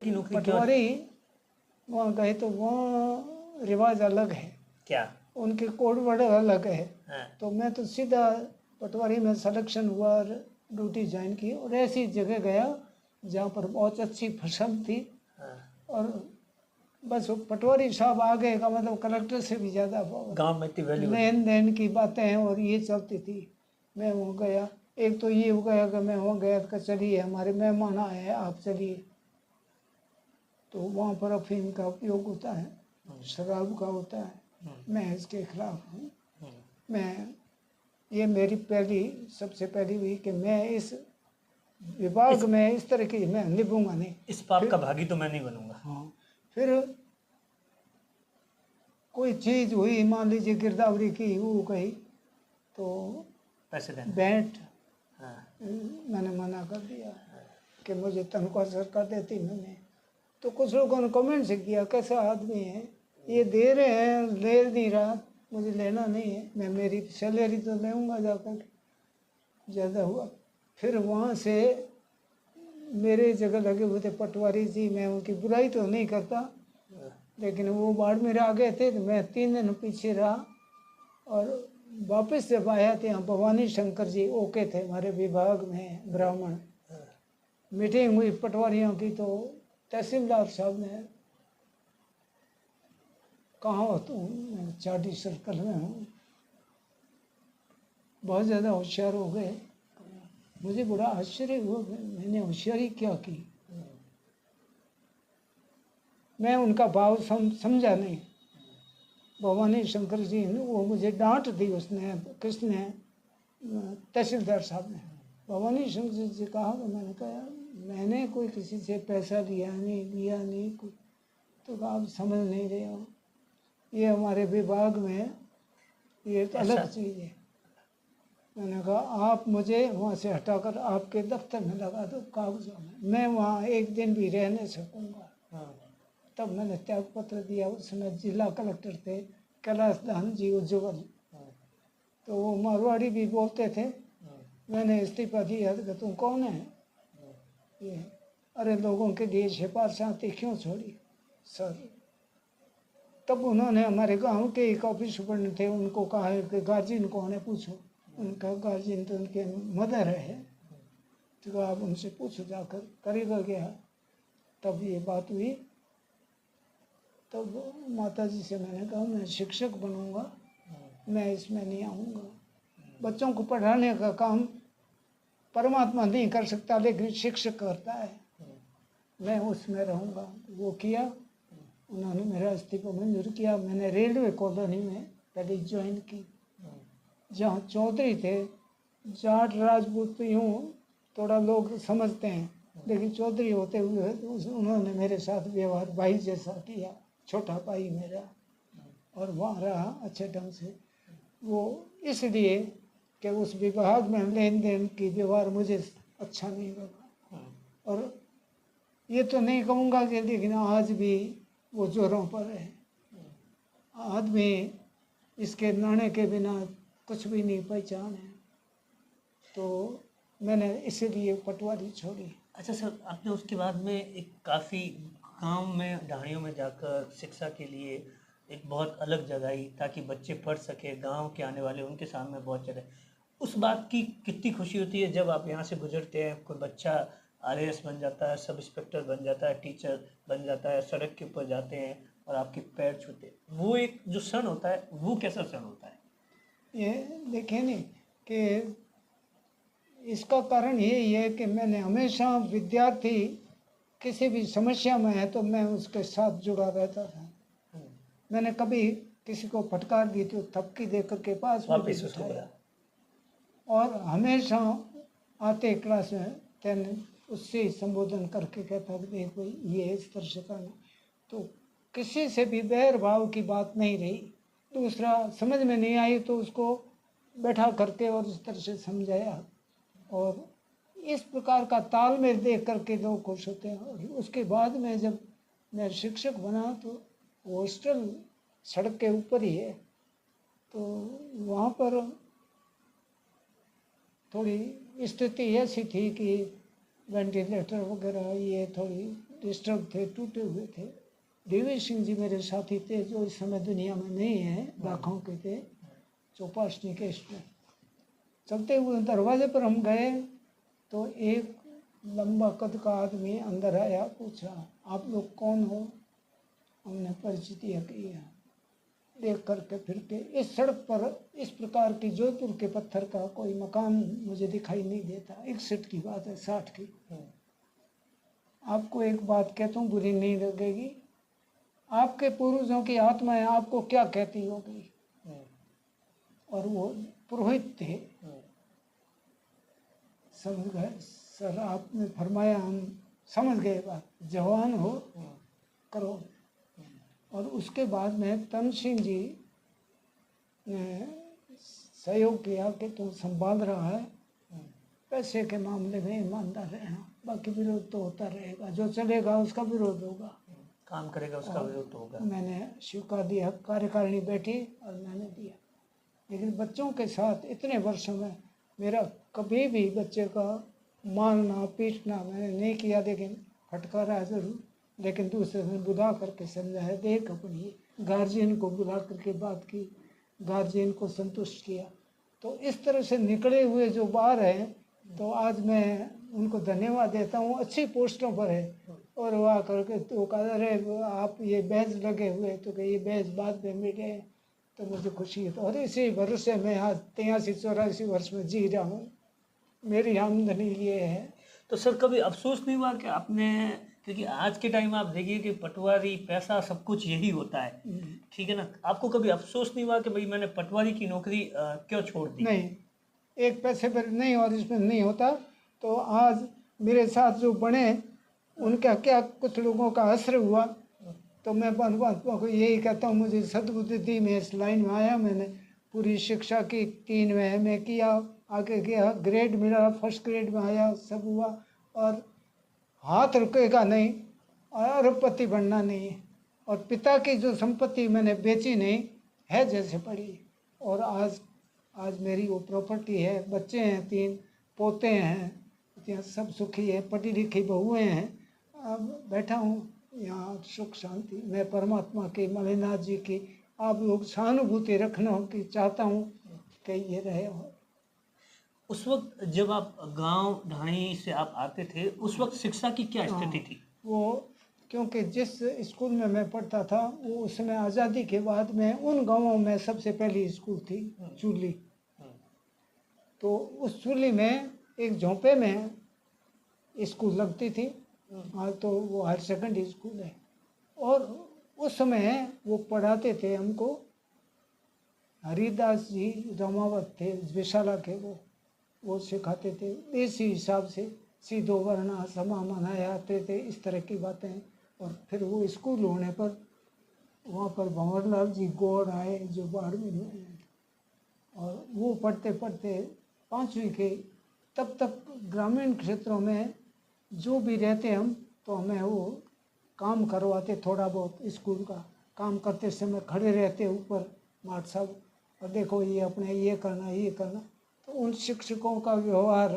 की नौकरी क्यों? पटवारी वहाँ गए तो वहाँ रिवाज अलग है, क्या? उनके कोड वर्ड अलग है। हाँ। तो मैं तो सीधा पटवारी में सिलेक्शन हुआ और ड्यूटी ज्वाइन की और ऐसी जगह गया जहाँ पर बहुत अच्छी फसल थी। हाँ। और बस वो पटवारी साहब आ गए का मतलब कलेक्टर से भी ज़्यादा गांव में इतनी वैल्यू लेन देन की बातें हैं और ये चलती थी। मैं वहाँ गया, एक तो ये हो गया कि मैं वहाँ गया तो चलिए हमारे मेहमान आए हैं आप चलिए, तो वहाँ पर अफीम का उपयोग होता है, शराब का होता है। मैं इसके खिलाफ हूँ। मैं ये मेरी पहली सबसे पहली हुई कि मैं इस विभाग में इस तरह की मैं निभूंगा नहीं, इस पाप का भागी तो मैं नहीं बनूंगा। हाँ। फिर कोई चीज़ हुई, मान लीजिए गिरदावरी की वो गई तो पैसे देना। बैंट हाँ। मैंने मना कर दिया कि मुझे तनख्वाह सरकार देती मैंने। तो कुछ लोगों ने कमेंट से किया कैसा आदमी है, ये दे रहे हैं ले नहीं रहा, मुझे लेना नहीं है, मैं मेरी सैलरी तो लेऊंगा जाकर। ज़्यादा हुआ फिर वहाँ से मेरे जगह लगे हुए थे पटवारी जी, मैं उनकी बुराई तो नहीं करता, लेकिन वो बाड़मेर आ गए थे तो मैं 3 दिन पीछे रहा। और वापस जब आया तो यहाँ भवानी शंकर जी ओके थे हमारे विभाग में ब्राह्मण। मीटिंग हुई पटवारियों की तो तहसीलदार साहब ने कहाँ हो तुम, मैं चाटी सर्कल में हूँ। बहुत ज़्यादा होशियार हो गए। मुझे बड़ा आश्चर्य हुआ मैंने होशियारी क्या की। मैं उनका भाव समझा नहीं। भवानी शंकर जी ने वो मुझे डांट दी उसने, किसने, तहसीलदार साहब ने। भवानी शंकर जी से कहा तो मैंने कहा मैंने कोई किसी से पैसा लिया नहीं कुछ। तो कहा आप समझ नहीं रहे हो, ये हमारे विभाग में ये एक अलग चीज़ है। मैंने कहा आप मुझे वहाँ से हटाकर आपके दफ्तर में लगा दो कागजों में, मैं वहाँ एक दिन भी रह नहीं सकूँगा। तब मैंने त्याग पत्र दिया। उस समय जिला कलेक्टर थे कैलाश दान जी उज्जवल, तो वो मारवाड़ी भी बोलते थे। मैंने इस्तीफा दिया कि तुम कौन है ये, अरे लोगों के लिए सिफारिशें क्यों छोड़ी सर। तब उन्होंने हमारे गांव के एक ऑफिस सुपरडेंट थे उनको कहा है कि गार्जियन कौन है पूछो। उनका गार्जियन तो उनके मदर है, तो आप उनसे पूछो जाकर। करीब गया तब ये बात हुई। तब माता जी से मैंने कहा मैं शिक्षक बनूंगा, मैं इसमें नहीं आऊँगा। बच्चों को पढ़ाने का काम परमात्मा नहीं कर सकता लेकिन शिक्षक करता है, मैं उसमें रहूँगा। वो किया, उन्होंने मेरा इस्तीफा मंजूर किया। मैंने रेलवे कॉलोनी में पहले ज्वाइन की, जहाँ चौधरी थे। जाट राजपूत यूँ थोड़ा लोग समझते हैं, लेकिन चौधरी होते हुए उन्होंने मेरे साथ व्यवहार भाई जैसा किया, छोटा भाई मेरा, और वहाँ रहा अच्छे ढंग से। वो इसलिए कि उस विभाग में लेन देन की व्यवहार मुझे अच्छा नहीं लगा। और ये तो नहीं कहूँगा कि लेकिन आज भी वो जोरों पर है। आदमी इसके नाणे के बिना कुछ भी नहीं पहचान है। तो मैंने इसीलिए पटवारी छोड़ी। अच्छा सर, आपने उसके बाद में एक काफ़ी गांव में ढाणियों में जाकर शिक्षा के लिए एक बहुत अलग जगाई ताकि बच्चे पढ़ सके, गांव के आने वाले उनके सामने बहुत जगह। उस बात की कितनी खुशी होती है जब आप यहाँ से गुजरते हैं, कोई बच्चा आईएएस बन जाता है, सब इंस्पेक्टर बन जाता है, टीचर बन जाता है, सड़क के ऊपर जाते हैं और आपके पैर छूते हैं। वो एक जो क्षण होता है वो कैसा क्षण होता है? ये देखिए नहीं कि इसका कारण यही है कि मैंने हमेशा विद्यार्थी किसी भी समस्या में है तो मैं उसके साथ जुड़ा रहता था। मैंने कभी किसी को फटकार दी तो थपकी दे करके पास में भी बिठाया। और हमेशा आते क्लास में तेने उससे ही संबोधन करके कहता कि देखो ये इस तरह से करना। तो किसी से भी बैर भाव की बात नहीं रही। दूसरा समझ में नहीं आई तो उसको बैठा करके और इस तरह से समझाया। और इस प्रकार का तालमेल देख करके लोग खुश होते हैं। और उसके बाद में जब मैं शिक्षक बना तो हॉस्टल सड़क के ऊपर ही है, तो वहाँ पर थोड़ी स्थिति ऐसी थी कि वेंटिलेटर वगैरह ये थोड़ी डिस्टर्ब थे, टूटे हुए थे। देवी सिंह जी मेरे साथी थे, जो इस समय दुनिया में नहीं है, दाखों के थे, चौपासनी के इसमें। चलते हुए दरवाजे पर हम गए तो एक लंबा कद का आदमी अंदर आया, पूछा आप लोग कौन हो? हमने परिचितियाँ की है। देख करके फिर के इस सड़क पर इस प्रकार की जोधपुर के पत्थर का कोई मकान मुझे दिखाई नहीं देता। 61 की बात है, 60 की। आपको एक बात कहता हूँ, बुरी नहीं लगेगी। आपके पूर्वजों की आत्माएं आपको क्या कहती होगी? और वो पुरोहित थे। समझ गए सर, आपने फरमाया, हम समझ गए बात, जवान हो करो। और उसके बाद में तन सिंह जी ने सहयोग किया कि तू संभाल रहा है, पैसे के मामले में ईमानदार रहना, बाकी विरोध तो होता रहेगा, जो चलेगा उसका विरोध होगा, काम करेगा उसका विरोध होगा। मैंने स्वीकार दिया, कार्यकारिणी बैठी और मैंने दिया। लेकिन बच्चों के साथ इतने वर्षों में मेरा कभी भी बच्चे का मारना पीटना मैंने नहीं किया, लेकिन फटकारा जरूर, लेकिन दूसरे दिन बुला करके समझाया, देख अपनी गार्जियन को बुला करके बात की, गार्जियन को संतुष्ट किया। तो इस तरह से निकले हुए जो बाहर हैं, तो आज मैं उनको धन्यवाद देता हूँ, अच्छी पोस्टों पर है। और वो आकर के तो कहा, अरे आप ये बैज लगे हुए, तो कि ये बैज बाद में मिले, तो मुझे खुशी है। और इसी भरोसे मैं आज 83-84 वर्ष में जी रहा हूँ, मेरी आमदनी ये है। तो सर कभी अफसोस नहीं हुआ कि आपने, क्योंकि आज के टाइम आप देखिए कि पटवारी, पैसा, सब कुछ यही होता है, ठीक है ना, आपको कभी अफसोस नहीं हुआ कि भाई मैंने पटवारी की नौकरी क्यों छोड़ दी? नहीं, एक पैसे पर नहीं, और इसमें नहीं होता। तो आज मेरे साथ जो बने उनका क्या कुछ लोगों का असर हुआ, तो मैं परमात्मा को यही कहता हूँ, मुझे सद्बुद्धि दी, मैं इस लाइन में आया, मैंने पूरी शिक्षा की 3 में एमए किया, आगे गया, ग्रेड मिला, फर्स्ट ग्रेड में आया, सब हुआ। और हाथ रुकेगा नहीं, और अरबपति बनना नहीं है। और पिता की जो संपत्ति मैंने बेची नहीं है, जैसे पड़ी। और आज मेरी वो प्रॉपर्टी है, बच्चे हैं 3, पोते हैं, यहाँ सब सुखी है, पढ़ी लिखी बहुएँ हैं। अब बैठा हूँ यहाँ सुख शांति। मैं परमात्मा की, मलिनाथ जी की आप लोग सहानुभूति रखना की चाहता हूँ कि ये रहे हो। उस वक्त जब आप गांव ढाणी से आप आते थे, उस वक्त शिक्षा की क्या स्थिति थी? वो क्योंकि जिस स्कूल में मैं पढ़ता था, वो उसमें आज़ादी के बाद में उन गांवों में सबसे पहली स्कूल थी, चूली। तो उस चूली में एक झोंपे में स्कूल लगती थी। हाँ, तो वो हायर सेकेंडरी स्कूल है। और उस समय वो पढ़ाते थे हमको, हरिदास जी रमावत थे विशाला के, वो सिखाते थे देसी हिसाब से, सीधो वरना समा मनाए आते थे, इस तरह की बातें। और फिर वो स्कूल होने पर वहाँ पर भंवरलाल जी गौड़ आए, जो बाड़मेर में हैं, और वो पढ़ते पढ़ते 5वीं के, तब तक ग्रामीण क्षेत्रों में जो भी रहते हम, तो हमें वो काम करवाते, थोड़ा बहुत स्कूल का काम करते समय खड़े रहते ऊपर माट साहब, और देखो ये अपने ये करना, ये करना। तो उन शिक्षकों का व्यवहार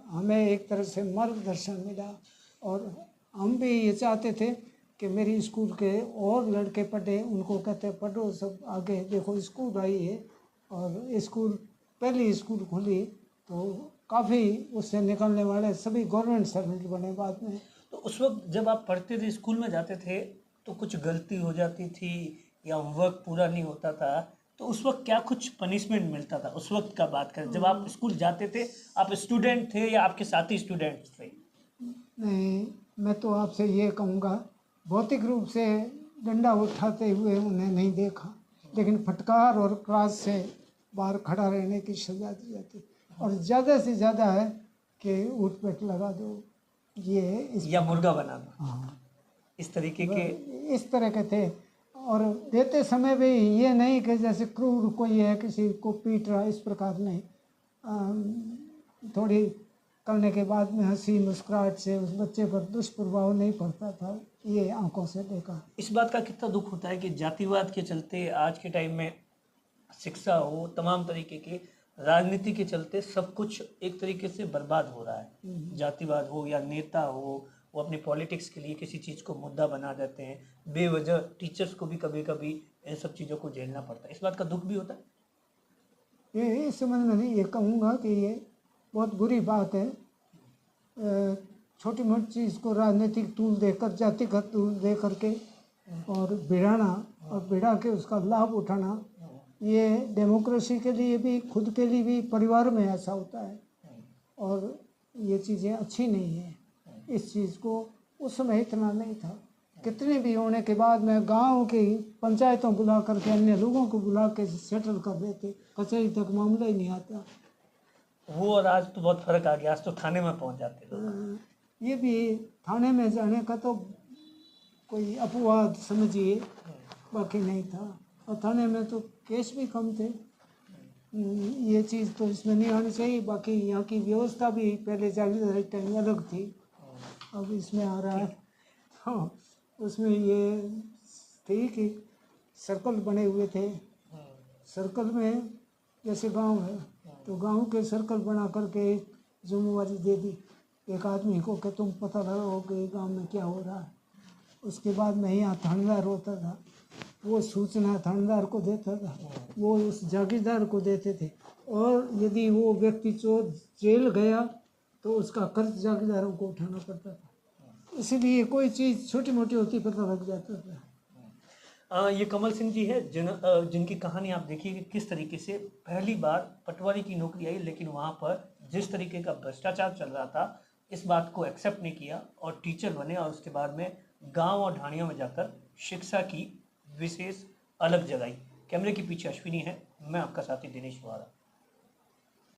हमें एक तरह से मार्गदर्शन मिला। और हम भी ये चाहते थे कि मेरी स्कूल के और लड़के पढ़े, उनको कहते पढ़ो सब आगे, देखो स्कूल आई है। और स्कूल पहली स्कूल खुली तो काफ़ी उससे निकलने वाले सभी गवर्नमेंट सर्वेंट बने बाद में। तो उस वक्त जब आप पढ़ते थे, स्कूल में जाते थे, तो कुछ गलती हो जाती थी या होमवर्क पूरा नहीं होता था, तो उस वक्त क्या कुछ पनिशमेंट मिलता था? उस वक्त का बात करें, जब आप स्कूल जाते थे, आप स्टूडेंट थे या आपके साथी स्टूडेंट्स थे? नहीं, मैं तो आपसे ये कहूँगा, भौतिक रूप से डंडा उठाते हुए उन्हें नहीं देखा, लेकिन फटकार और क्लास से बाहर खड़ा रहने की सजा दी जाती। और ज़्यादा से ज़्यादा है कि उठ बैठ लगा दो, ये या मुर्गा बना दो, हाँ, इस तरीके के। इस तरह के थे। और देते समय भी ये नहीं कि जैसे क्रूर कोई है किसी को पीट रहा, इस प्रकार नहीं। थोड़ी करने के बाद में हंसी मुस्कुराहट से उस बच्चे पर दुष्प्रभाव नहीं पड़ता था, ये आंखों से देखा। इस बात का कितना दुख होता है कि जातिवाद के चलते आज के टाइम में शिक्षा हो, तमाम तरीके के राजनीति के चलते सब कुछ एक तरीके से बर्बाद हो रहा है। जातिवाद हो या नेता हो, वो अपनी पॉलिटिक्स के लिए किसी चीज़ को मुद्दा बना देते हैं, बेवजह टीचर्स को भी कभी कभी इन सब चीज़ों को झेलना पड़ता है। इस बात का दुख भी होता है। ये इस संबंध में नहीं ये कहूँगा कि ये बहुत बुरी बात है। छोटी मोटी चीज़ को राजनीतिक तूल देकर, जातिगत तूल दे करके और भिड़ाना और भिड़ा के उसका लाभ उठाना, ये डेमोक्रेसी के लिए भी, खुद के लिए भी, परिवार में ऐसा होता है और ये चीज़ें अच्छी नहीं है। इस चीज़ को उस समय इतना नहीं था। कितने भी होने के बाद में गांव की पंचायतों बुला करके अन्य लोगों को बुला के सेटल कर देते, कचहरी तक मामला ही नहीं आता। वो और आज तो बहुत फर्क आ गया, आज तो थाने में पहुंच जाते लोग। ये भी थाने में जाने का तो कोई अपवाद समझिए, बाकी नहीं था। और थाने में तो केस भी कम थे। ये चीज़ तो इसमें नहीं आनी चाहिए। बाकी यहाँ की व्यवस्था भी पहले जागीरदारी टाइम अलग थी, अब इसमें आ रहा है। हाँ, उसमें ये थी कि सर्कल बने हुए थे। सर्कल में जैसे गांव है तो गांव के सर्कल बना करके जिम्मेवारी दे दी एक आदमी को कि तुम पता लगाओ कि गांव में क्या हो रहा है। उसके बाद में यहाँ थानेदार होता था, वो सूचना थानेदार को देता था, वो उस जागीरदार को देते थे। और यदि वो व्यक्ति चोर जेल गया तो उसका कर्ज जागीरदारों को उठाना पड़ता था। इसीलिए कोई चीज़ छोटी मोटी होती पता लग जाता था। ये कमल सिंह जी है जिनकी कहानी आप देखिए कि किस तरीके से पहली बार पटवारी की नौकरी आई, लेकिन वहाँ पर जिस तरीके का भ्रष्टाचार चल रहा था इस बात को एक्सेप्ट नहीं किया और टीचर बने और उसके बाद में गांव और ढाणियों में जाकर शिक्षा की विशेष अलग जगाई। कैमरे के पीछे अश्विनी है, मैं आपका साथी दिनेश वारा।